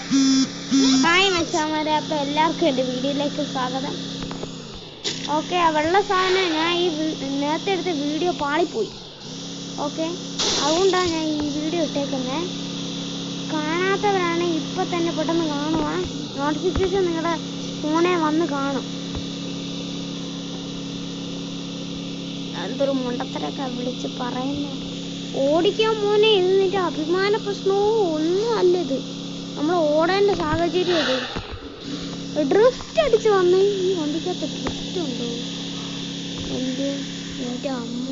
Hi മച്ചാമാരെ, അപ്പോൾ എല്ലാവർക്കും എൻ്റെ വീഡിയോയിലേക്ക് സ്വാഗതം. ഓക്കെ, വെള്ള സാധനം ഞാൻ ഈ നേരത്തെ എടുത്ത വീഡിയോ പാളിപ്പോയി. ഓക്കെ, അതുകൊണ്ടാണ് ഞാൻ ഈ വീഡിയോ ഇട്ടേക്കുന്നത്. കാണാത്തവരാണെങ്കിൽ ഇപ്പം തന്നെ പെട്ടെന്ന് കാണുക. നോട്ടിഫിക്കേഷൻ നിങ്ങളുടെ ഫോണിൽ വന്ന് കാണും. എന്തൊരു മുണ്ടത്തരൊക്കെ വിളിച്ച് പറയുന്നു. ഓടിക്കാൻ മോനെ, ഇത് നിന്റെ അഭിമാന പ്രശ്നവും ഒന്നും അല്ല. ഇത് നമ്മൾ ഓടേണ്ട സാഹചര്യം. ഇത് ഡ്രിഫ്റ്റ് അടിച്ച് വന്ന് ഈ വണ്ടിക്കകത്ത് ഡ്രിഫ്റ്റ് ഉണ്ടോ? എൻ്റെ അമ്മ,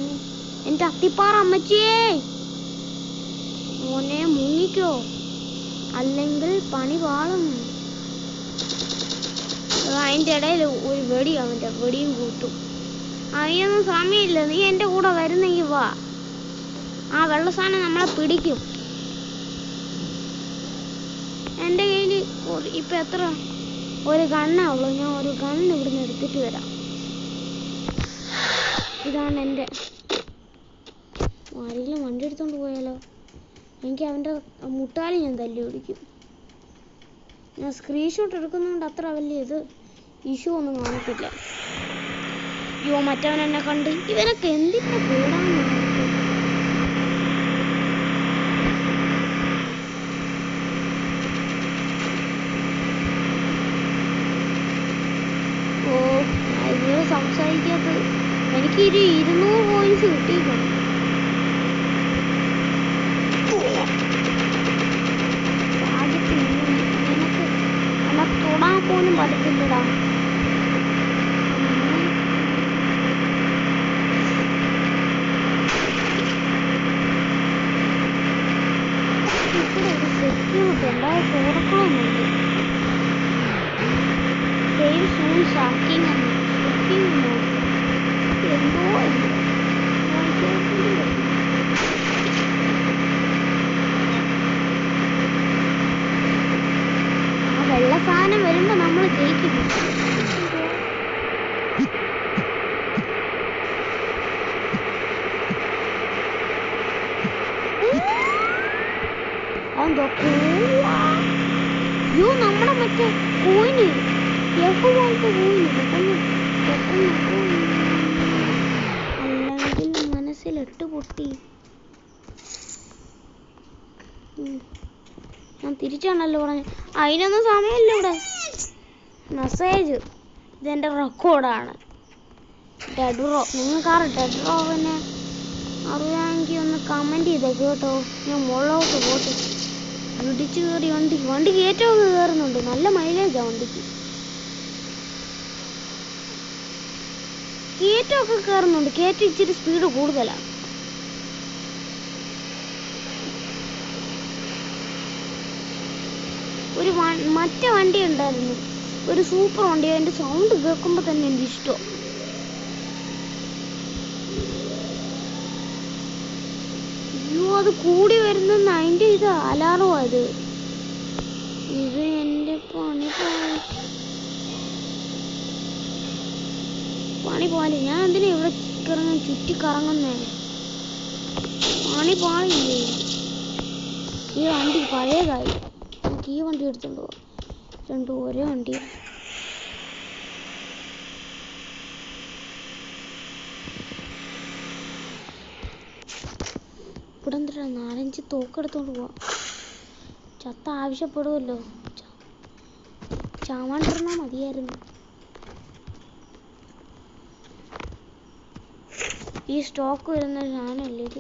എൻ്റെ അത്തിപ്പാറ അമ്മച്ചിയേ, മോനെ മുങ്ങിക്കോ, അല്ലെങ്കിൽ പണി പാളും. അതിൻ്റെ ഇടയിൽ ഒരു അവൻ്റെ വെടിയും കൂട്ടും. അതിനൊന്നും സമയമില്ല. നീ എൻ്റെ കൂടെ വരുന്നെങ്കിൽ വാ. ആ വെള്ള സാധനം നമ്മളെ പിടിക്കും. എൻ്റെ കയ്യിൽ ഇപ്പം എത്ര ഒരു ഗണ്ണേ ഉള്ളൂ. ഞാൻ ഒരു ഗണ്ണ് ഇവിടുന്ന് എടുത്തിട്ട് വരാം. ഇതാണ് എൻ്റെ. ആരെങ്കിലും വണ്ടി എടുത്തോണ്ട് പോയാലോ? എനിക്ക് അവൻ്റെ മുട്ടാലി ഞാൻ തല്ലി പിടിക്കും. ഞാൻ സ്ക്രീൻഷോട്ട് എടുക്കുന്നതുകൊണ്ട് അത്ര വലിയ ഇത് ഇഷ്യൂ ഒന്നും കാണത്തില്ല. അയ്യോ, മറ്റവൻ എന്നെ കണ്ട്. ഇവനൊക്കെ എന്തിനാ കൂടാന്ന്? സംസാരിക്കാത്തത് എനിക്കൊരു 200 പോയിന്റ്സ് കിട്ടിയിട്ടുണ്ട്. എന്നെ തൊടാൻ പോലും പറ്റത്തില്ലടാ. ഇവിടെ ഒരു സെക്യൂരിറ്റി ഉണ്ടായ തുറക്കണമെന്നുണ്ട്. വെള്ള സാധനം വരുമ്പോ നമ്മൾ ജയിക്കും. അയ്യോ, നമ്മുടെ മറ്റേ കോയിന് പോലത്തെ കോയിന് അല്ലെങ്കിൽ മനസ്സിലിട്ട് പൊട്ടി. ഞാൻ തിരിച്ചാണല്ലോ പറഞ്ഞു. അതിനൊന്നും സമയമില്ല. ഇവിടെ മെസ്സേജ്, ഇതെൻ്റെ റെക്കോർഡാണ്. Dead row. നിങ്ങൾക്ക് ആ ഡെഡ് റോവിനെ അറിയാമെങ്കിൽ ഒന്ന് കമൻറ്റ് ചെയ്തേക്ക് കേട്ടോ. ഞാൻ മുകളിലോട്ട് പോട്ടെ. ഇടിച്ചു കയറി വണ്ടി കയറ്റമൊക്കെ കയറുന്നുണ്ട്. നല്ല മൈലേജാണ് വണ്ടിക്ക്. കയറ്റമൊക്കെ കയറുന്നുണ്ട്. കയറ്റം ഇച്ചിരി സ്പീഡ് കൂടുതലാണ്. ഒരു മറ്റേ വണ്ടി ഉണ്ടായിരുന്നു, ഒരു സൂപ്പർ വണ്ടി. അതിൻ്റെ സൗണ്ട് കേൾക്കുമ്പോൾ തന്നെ എനിക്ക് ഇഷ്ടം. അയ്യോ, അത് കൂടി വരുന്ന അതിൻ്റെ ഇത് അലാറോ അത്. ഇത് എൻ്റെ പണി പോലെ. ഞാൻ എന്തിനാ ഇവിടെ ചുറ്റിക്കറങ്ങുന്നേ? പണി പാളില്ലേ? ഈ വണ്ടി പഴയതായി. നമുക്ക് ഈ വണ്ടി എടുത്തോണ്ട് പോവാം. രണ്ടും ഒരേ വണ്ടി. ഇവിടെ എന്തിനാ 4-5 തോക്കെടുത്തോണ്ട് പോവാം. ചത്ത ആവശ്യപ്പെടുമല്ലോ. ചാവാണ്ടിരുന്നാ മതിയായിരുന്നു. ഈ സ്റ്റോക്ക് വരുന്ന സാധനമല്ലേ ഇത്?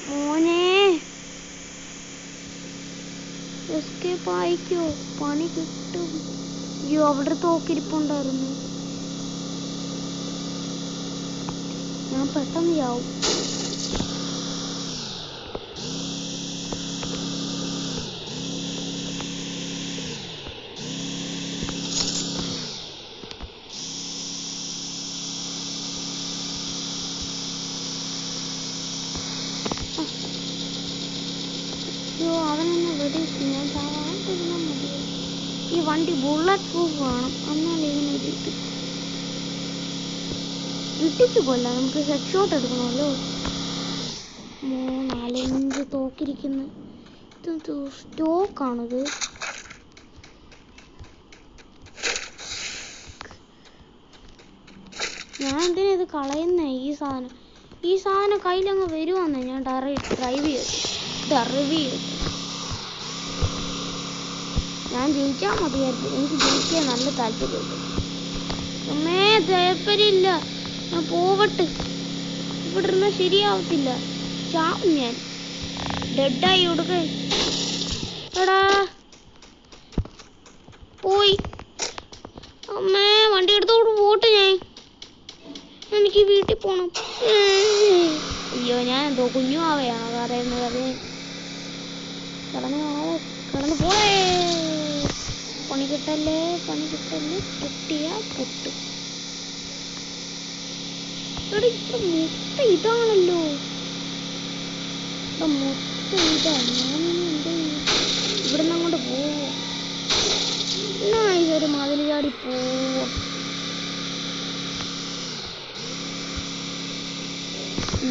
മോനെ, എസ്കേപ്പ് ആയിക്കോ, പണി കിട്ടും. അയ്യോ, അവിടെ തോക്കിരിപ്പുണ്ടായിരുന്നു. ഞാൻ പെട്ടെന്ന് ചാവും. അവനെന്നെ വെടിവെച്ചു. ഞാൻ ചാവാണ്ടിരുന്നാൽ മതി. ഈ വണ്ടി ബുള്ളറ്റ് പ്രൂഫ് വേണം, എന്നാലും ഇതിനെ ഇട്ടിച്ചു കൊല്ലാം. നമുക്ക് ഹെഡ് ഷോട്ട് എടുക്കണമല്ലോ. 4-5 തോക്കിരിക്കുന്നു. സ്റ്റോക്കാണിത്. ഞാൻ എന്തിനാ ഇത് കളയുന്നേ? ഈ സാധനം കയ്യിലങ്ങ് വരുവാന്ന് ഞാൻ ഡ്രൈവ് ചെയ്തു. ഞാൻ ജയിച്ചാൽ മതിയായിരുന്നു. എനിക്ക് ജയിക്കാൻ നല്ല താല്പര്യമുണ്ട്. അമ്മേ താല്പര്യമില്ല. ഞാൻ പോവട്ടെ. ഇവിടെ ഇരുന്നാൽ ശരിയാവത്തില്ല. ചാവും ഞാൻ. ഡെഡായി കൊടുക്കേ. എടാ പോയി. അമ്മേ വണ്ടി എടുത്തോട്ട് പോട്ടെ. എനിക്ക് വീട്ടിൽ പോണം. അയ്യോ ഞാൻ എന്തോ കുഞ്ഞുമാവയാണോ പറയുന്നത്? കടന്നു പോയേ. പണി കിട്ടല്ലേ. പൊട്ടിയാ പൊട്ടു. ഇവിടെ മൊത്തം ഇതാണല്ലോ. മൊത്തം ഇതാ. ഞാനിനി എന്ത് ഇവിടെ നിന്ന് അങ്ങോട്ട് പോവോ? എന്നാ ഇതൊരു മതിൽ ചാടി പോവോ?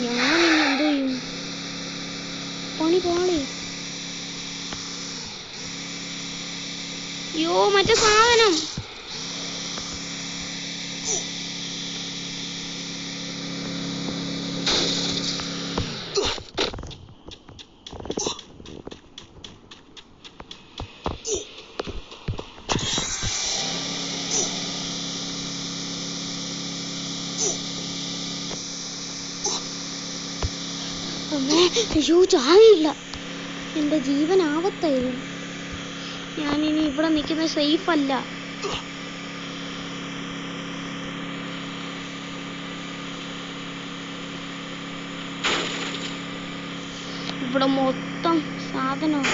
ഞാനിനി എന്ത് ചെയ്യും? പണി പാളി. യോ മറ്റേ സാധനം. അയ്യോ ചാവില്ല. എന്റെ ജീവൻ ആപത്തായിരുന്നു. ഞാനിനി ഇവിടെ നിൽക്കുന്നത് സേഫ് അല്ല. ഇവിടെ മൊത്തം സാധനം.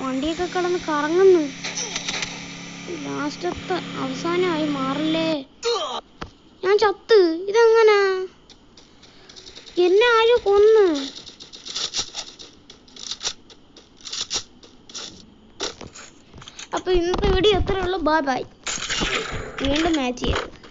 വണ്ടിയൊക്കെ കിടന്ന് കറങ്ങുന്നു. ലാസ്റ്റത്തെ അവസാനമായി മാറില്ലേ. ഞാൻ ചത്ത്. ഇതെങ്ങനാ? എന്നെ ആരും കൊന്ന്. അപ്പൊ ഇന്നത്തെ വീഡിയോ എത്രയുള്ളൂ. Bye bye. വീണ്ടും മാച്ച് ചെയ്യാം.